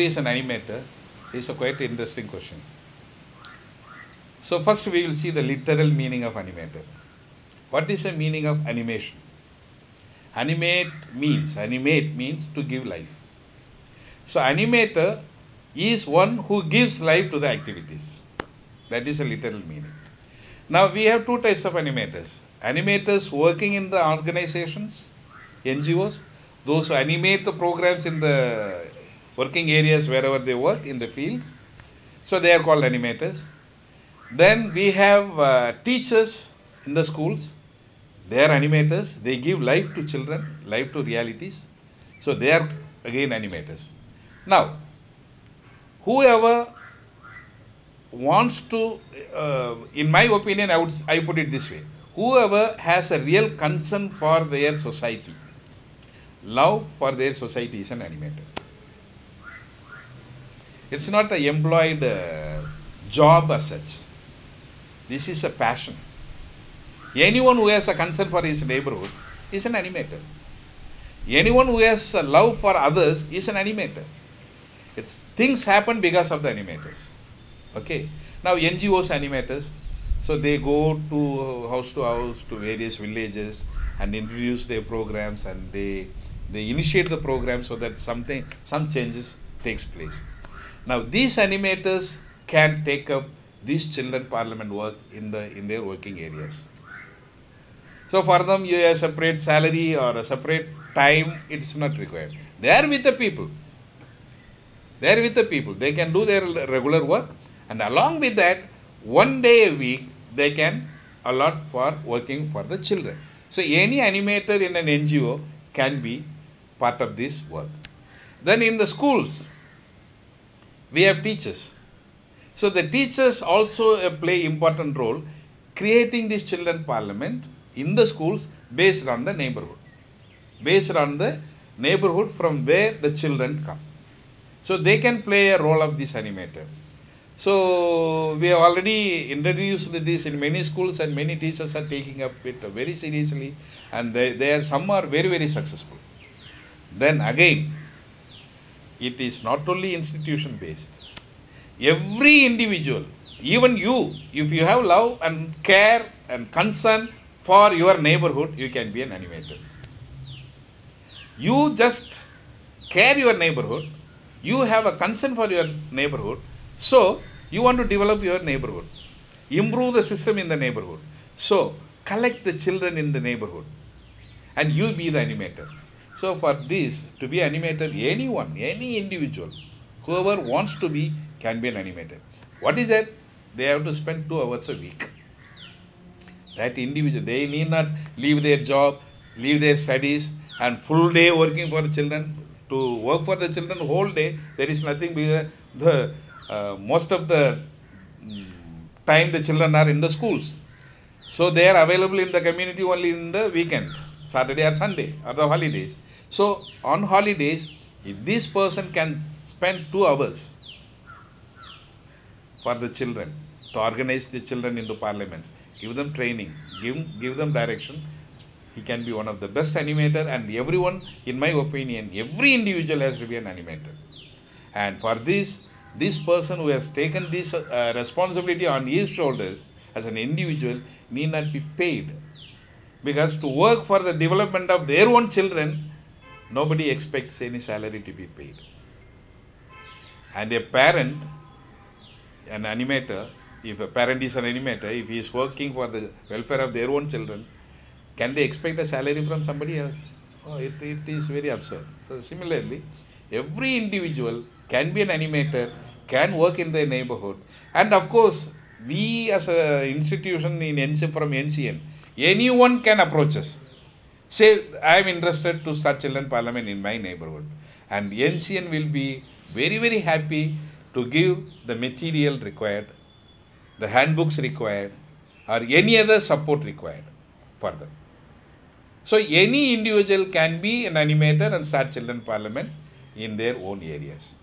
is an animator is a quite interesting question. So first we will see the literal meaning of animator. What is the meaning of animation? Animate means to give life. So animator is one who gives life to the activities. That is a literal meaning. Now we have two types of animators. Animators working in the organizations, NGOs, those who animate the programs in the working areas wherever they work in the field. So they are called animators. Then we have teachers in the schools. They are animators. They give life to children, life to realities. So they are again animators. Now, whoever wants to, in my opinion, I put it this way. Whoever has a real concern for their society, love for their society is an animator. It's not an employed job as such. This is a passion. Anyone who has a concern for his neighborhood is an animator. Anyone who has a love for others is an animator. Things happen because of the animators. Okay. Now NGOs animators, so they go to house to various villages and introduce their programs, and they initiate the program so that some changes takes place. Now these animators can take up this children parliament work in their working areas. So for them, a separate salary or a separate time, it's not required. They are with the people. They are with the people. They can do their regular work, and along with that, one day a week, they can allot for working for the children. So any animator in an NGO can be part of this work. Then in the schools, we have teachers. So the teachers also play important role creating this children parliament in the schools based on the neighborhood. Based on the neighborhood from where the children come. So they can play a role of this animator. So we have already introduced this in many schools, and many teachers are taking up it very seriously, and some are very, very successful. Then again, it is not only institution based. Every individual, even you, if you have love and care and concern for your neighborhood, you can be an animator. You just care your neighborhood, you have a concern for your neighborhood, so you want to develop your neighborhood, improve the system in the neighborhood. So collect the children in the neighborhood and you be the animator. So for this, to be animator, anyone, any individual, whoever wants to be, can be an animator. What is that? They have to spend 2 hours a week. That individual, they need not leave their job, leave their studies, and full day working for the children. To work for the children whole day, there is nothing because most of the time the children are in the schools. So they are available in the community only in the weekend, Saturday or Sunday or the holidays. So on holidays, if this person can spend 2 hours for the children, to organize the children into parliaments, give them training, give them direction, he can be one of the best animator. And everyone, in my opinion, every individual has to be an animator. And for this person who has taken this responsibility on his shoulders as an individual need not be paid. Because to work for the development of their own children, nobody expects any salary to be paid. And a parent, an animator, if a parent is an animator, if he is working for the welfare of their own children, can they expect a salary from somebody else? Oh, it is very absurd. So similarly, every individual can be an animator, can work in their neighborhood. And of course, we as an institution from NCN, anyone can approach us. Say, I am interested to start children parliament in my neighborhood. And NCN will be very, very happy to give the material required, the handbooks required, or any other support required for them. So any individual can be an animator and start children parliament in their own areas.